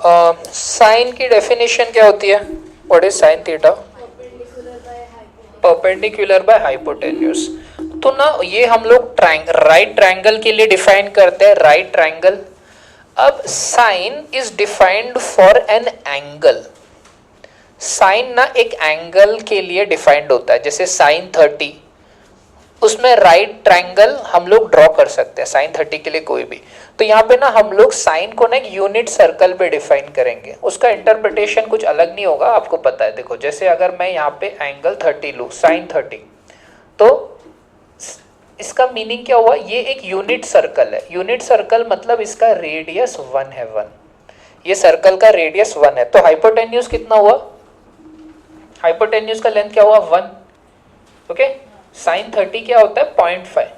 Sign की definition क्या होती है? What is sine theta? Perpendicular by hypotenuse. तो ना ये हम लोग राइट ट्रायंगल के लिए डिफाइन करते हैं, राइट ट्रायंगल। अब sine is defined for an angle. Sine ना एक एंगल के लिए डिफाइंड होता है, जैसे साइन 30, उसमें राइट ट्रायंगल हम लोग ड्रॉ कर सकते हैं साइन 30 के लिए कोई भी। तो यहाँ पे ना हम लोग साइन को ना एक यूनिट सर्कल पे डिफाइन करेंगे, उसका इंटरप्रिटेशन कुछ अलग नहीं होगा, आपको पता है। देखो जैसे अगर मैं यहाँ पे एंगल 30 लूँ, साइन 30, तो इसका मीनिंग क्या हुआ? ये एक यूनिट सर्कल है। यूनिट सर्कल मतलब इसका रेडियस 1 है, 1। ये सर्कल का रेडियस 1 है। तो हाइपोटेन्यूज कितना हुआ? हाइपोटेन्यूज का लेंथ क्या हुआ? 1। ओके, साइन 30 क्या होता है? 0.5।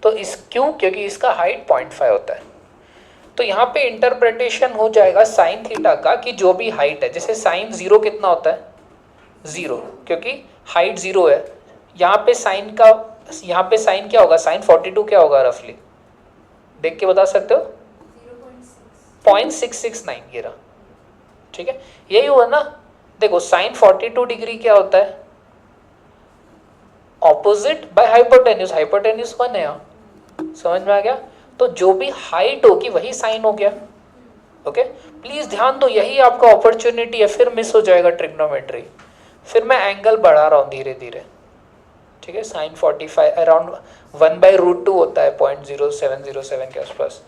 तो इस क्यों? क्योंकि इसका हाइट 0.5 होता है। तो यहाँ पे इंटरप्रिटेशन हो जाएगा साइन थीटा का कि जो भी हाइट है, जैसे साइन 0 कितना होता है? 0, क्योंकि हाइट 0 है। यहाँ पे साइन का, यहाँ पे साइन क्या होगा? साइन 42 क्या होगा रफली? देख के बता सकते हो? 0.669 ये रहा। ठीक है, यही हुआ ना। देखो साइन 42 डिग्री क्या होता है? Opposite by hypotenuse. हाइपोटेन्यूज 1 है यहाँ, समझ में आ गया? तो जो भी हाइट होगी वही साइन हो गया। ओके, प्लीज ध्यान दो, यही आपका अपॉर्चुनिटी है, फिर मिस हो जाएगा ट्रिग्नोमेट्री। फिर मैं एंगल बढ़ा रहा हूँ धीरे धीरे। ठीक है, साइन 45 अराउंड 1/√2 होता है, 0.0707 के आसपास।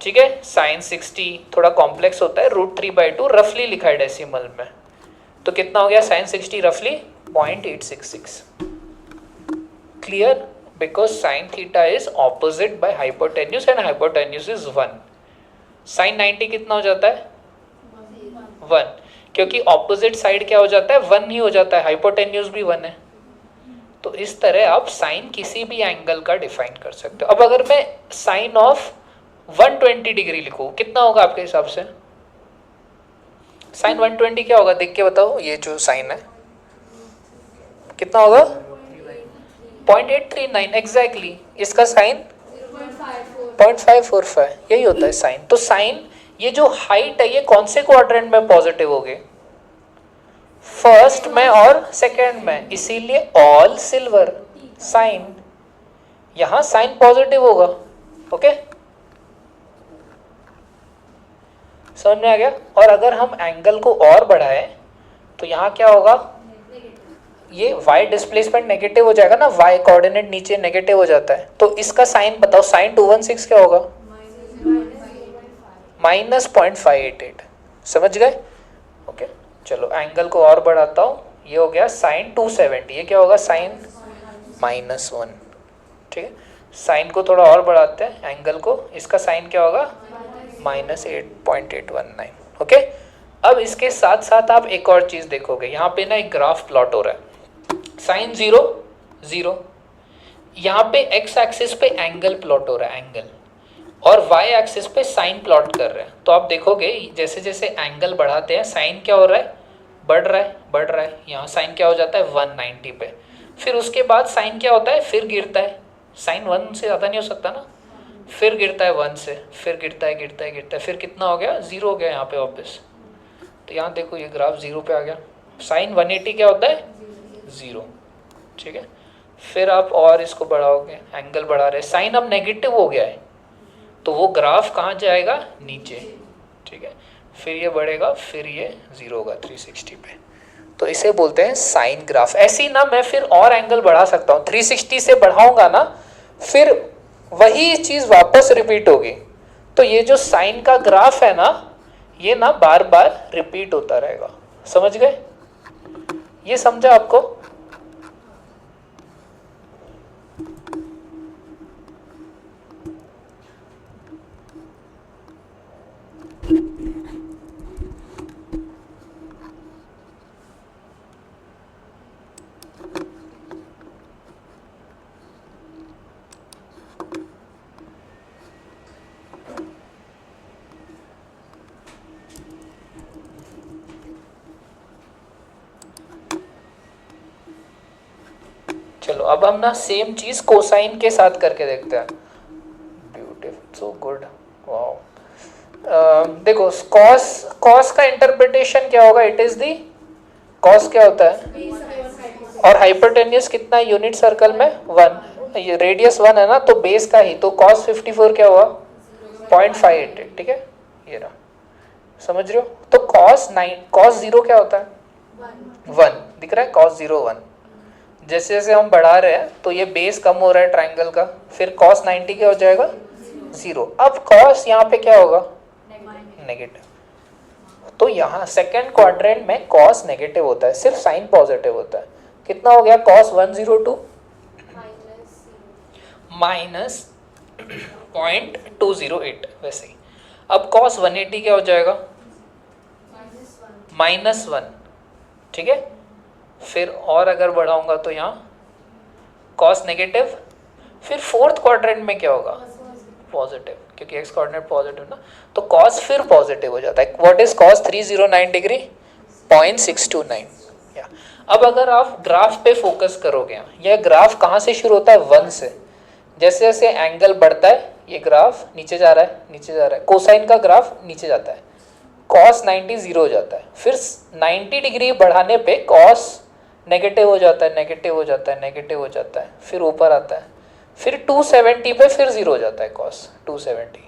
ठीक है, साइन 60 थोड़ा कॉम्प्लेक्स होता है, √3/2 रफली लिखा है डेसिमल में। तो कितना हो गया साइन 60? रफली 0.866। Clear? Because sine theta is opposite by hypotenuse and hypotenuse is 1। Sine 90 कितना हो जाता है? 1, क्योंकि ऑपोजिट साइड क्या हो जाता है? 1 ही हो जाता है, हाइपोटेन्यूज भी 1 है। तो इस तरह आप साइन किसी भी एंगल का डिफाइन कर सकते हो। अब अगर मैं साइन ऑफ 120 डिग्री लिखूं, कितना होगा आपके हिसाब से? साइन 120 क्या होगा? देख के बताओ, ये जो साइन है कितना होगा? 0.839 एग्जैक्टली। इसका साइन 0.545, यही होता है साइन। तो साइन ये जो हाइट है ये कौन से क्वाड्रेंट में पॉजिटिव होगी? फर्स्ट में और सेकंड में, इसीलिए ऑल सिल्वर साइन। यहां साइन पॉजिटिव होगा। ओके, समझ में आ गया? और अगर हम एंगल को और बढ़ाएं तो यहां क्या होगा? ये y डिस्प्लेसमेंट नेगेटिव हो जाएगा ना, y कोऑर्डिनेट नीचे नेगेटिव हो जाता है। तो इसका साइन बताओ, साइन 216 क्या होगा? -0.588। समझ गए? ओके, चलो एंगल को और बढ़ाता हूँ। ये हो गया साइन 270। ये क्या होगा? साइन -1। ठीक है, साइन को थोड़ा और बढ़ाते हैं एंगल को। इसका साइन क्या होगा? -8.819। ओके, अब इसके साथ साथ आप एक और चीज़ देखोगे। यहाँ पे ना एक ग्राफ प्लॉट हो रहा है। साइन 0 0, यहाँ पे एक्स एक्सिस पे एंगल प्लॉट हो रहा है, एंगल, और वाई एक्सिस पे साइन प्लॉट कर रहे हैं। तो आप देखोगे जैसे जैसे एंगल बढ़ाते हैं साइन क्या हो रहा है? बढ़ रहा है, बढ़ रहा है। यहाँ साइन क्या हो जाता है? 190 पे। फिर उसके बाद साइन क्या होता है? फिर गिरता है। साइन 1 से ज़्यादा नहीं हो सकता ना। फिर गिरता है 1 से, फिर गिरता है, गिरता है, गिरता है, फिर कितना हो गया? 0 हो गया यहाँ पे वापस। तो यहाँ देखो ये ग्राफ 0 पे आ गया। साइन 180 क्या होता है? 0। ठीक है, फिर आप और इसको बढ़ाओगे, एंगल बढ़ा रहे, साइन अब नेगेटिव हो गया है, तो वो ग्राफ कहाँ जाएगा? नीचे। ठीक है, फिर ये बढ़ेगा, फिर ये 0 होगा 360 पे। तो इसे बोलते हैं साइन ग्राफ। ऐसी ना मैं फिर और एंगल बढ़ा सकता हूँ, 360 से बढ़ाऊंगा ना, फिर वही चीज़ वापस रिपीट होगी। तो ये जो साइन का ग्राफ है ना, ये ना बार बार रिपीट होता रहेगा। समझ गए? ये समझा आपको? चलो अब हम ना सेम चीज कोसाइन के साथ करके देखते हैं। Beautiful, so good, wow. देखो कॉस कॉस का इंटरप्रिटेशन क्या होगा, इट इज दी कॉस क्या होता है, और हाइपोटेन्यूज कितना यूनिट सर्कल में 1, ये रेडियस 1 है ना, तो बेस का ही, तो cos 54 क्या हुआ 0.588, ठीक है ये रहा, समझ रहे हो। तो cos 0 क्या होता है 1, दिख रहा है cos 0 1। जैसे जैसे हम बढ़ा रहे हैं तो ये बेस कम हो रहा है ट्राइंगल का, फिर cos 90 क्या हो जाएगा 0। अब cos यहाँ पे क्या होगा नेगेटिव, तो यहाँ सेकेंड क्वाड्रेंट में cos नेगेटिव होता है, सिर्फ साइन पॉजिटिव होता है। कितना हो गया cos 102 माइनस 0.208 वैसे ही। अब cos 180 क्या हो जाएगा -1, ठीक है। फिर और अगर बढ़ाऊंगा तो यहाँ cos नेगेटिव, फिर फोर्थ क्वाड्रेंट में क्या होगा पॉजिटिव, क्योंकि x कोऑर्डिनेट पॉजिटिव ना, तो cos फिर पॉजिटिव हो जाता है। What is cos 309 degree 0.629। अब अगर आप ग्राफ पे फोकस करोगे, यह ग्राफ कहाँ से शुरू होता है 1 से, जैसे जैसे एंगल बढ़ता है ये ग्राफ नीचे जा रहा है नीचे जा रहा है, कोसाइन का ग्राफ नीचे जाता है, cos 90 0 हो जाता है, फिर 90 डिग्री बढ़ाने पे cos नेगेटिव हो जाता है, नेगेटिव हो जाता है, नेगेटिव हो जाता है, फिर ऊपर आता है, फिर 270 पे फिर 0 हो जाता है cos 270,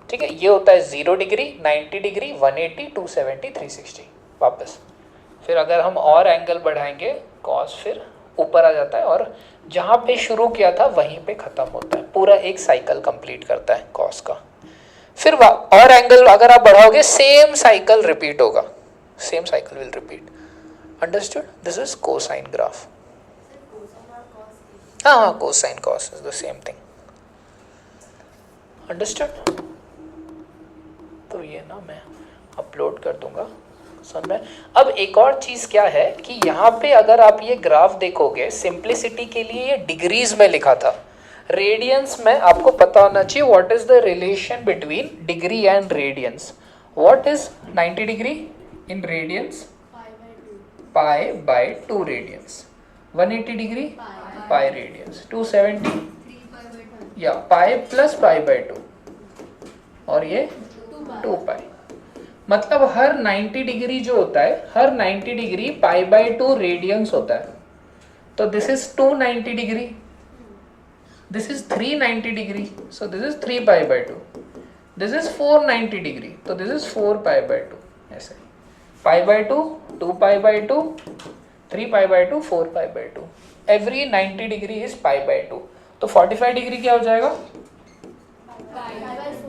ठीक है। ये होता है 0 डिग्री 90 डिग्री 180 270 360 वापस। फिर अगर हम और एंगल बढ़ाएंगे cos फिर ऊपर आ जाता है, और जहाँ पे शुरू किया था वहीं पे ख़त्म होता है, पूरा एक साइकिल कंप्लीट करता है cos का। फिर और एंगल अगर आप बढ़ाओगे सेम साइकिल रिपीट होगा, same cycle will repeat. Understood, this is cosine graph. हाँ cosine cos is the same thing, understood. तो ये ना मैं अपलोड कर दूंगा समझ में। अब एक और चीज़ क्या है कि यहाँ पे अगर आप ये ग्राफ देखोगे, सिंप्लिसिटी के लिए ये डिग्रीज में लिखा था, रेडियंस में आपको पता होना चाहिए what is the relation between degree and radians. What is 90 degree in radians pi by 2 radians, 180 degree pi radians, 270 या पाई प्लस पाई बाय 2, और ये 2 पाई। मतलब हर 90 डिग्री जो होता है, हर 90 डिग्री पाई बाय 2 रेडियंस होता है। तो this is 290 degree, this is 390 degree, so this is 3 pi by 2, this is 490 degree, तो दिस इज 4 पाई बाय 2, ऐसे पाई by 2 2 pi by 2 3 pi by 2 4 pi by 2, every 90 degree is pi by 2। तो 45 degree क्या हो जाएगा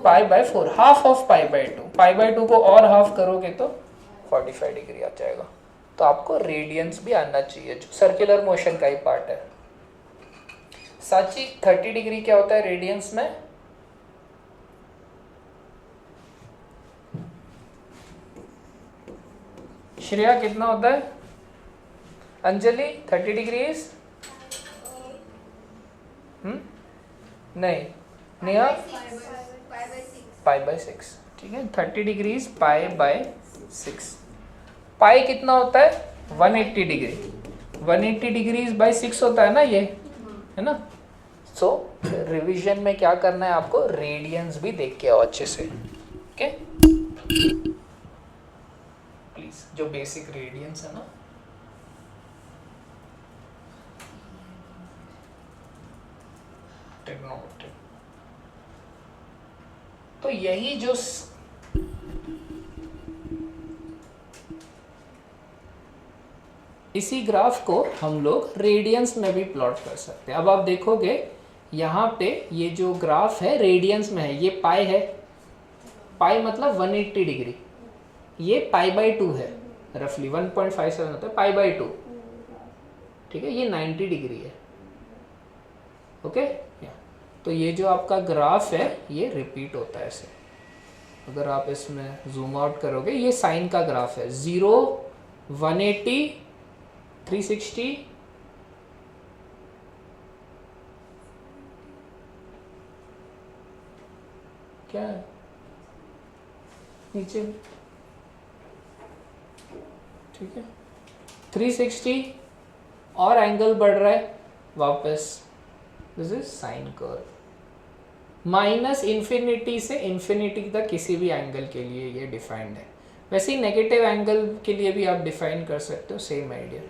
pi by 4, half of pi by 2, pi by 2 को और half करोगे तो 45 डिग्री आ जाएगा। तो आपको रेडियंस भी आना चाहिए, जो सर्कुलर मोशन का ही पार्ट है। साची 30 डिग्री क्या होता है रेडियंस में, श्रेया कितना होता है, अंजलि 30 डिग्री नहीं, नेहा पाई बाय 6, ठीक है। 30 डिग्रीज पाई बाय 6, पाई कितना होता है 180 डिग्री, 180 डिग्रीज बाय 6 होता है ना ये, है ना। सो रिवीजन में क्या करना है आपको, रेडियंस भी देख के आओ अच्छे से, ओके प्लीज, जो बेसिक रेडियंस है ना। ट्रिग्नोमेट्री, तो यही जो इसी ग्राफ को हम लोग रेडियंस में भी प्लॉट कर सकते हैं। अब आप देखोगे यहाँ पे ये जो ग्राफ है रेडियंस में है, ये पाई है, पाई मतलब 180 डिग्री, ये पाई बाय 2 है, रफली 1.57 होता है पाई बाय 2, ठीक है। ये 90 डिग्री है, ओके। तो ये जो आपका ग्राफ है ये रिपीट होता है ऐसे। अगर आप इसमें जूम आउट करोगे, ये साइन का ग्राफ है, 0 180 360 क्या है नीचे, ठीक है 360, और एंगल बढ़ रहा है वापस, this is sine curve, minus infinity से इन्फिनिटी तक किसी भी एंगल के लिए ये डिफाइंड है। वैसे ही नेगेटिव एंगल के लिए भी आप डिफाइन कर सकते हो, सेम आइडिया।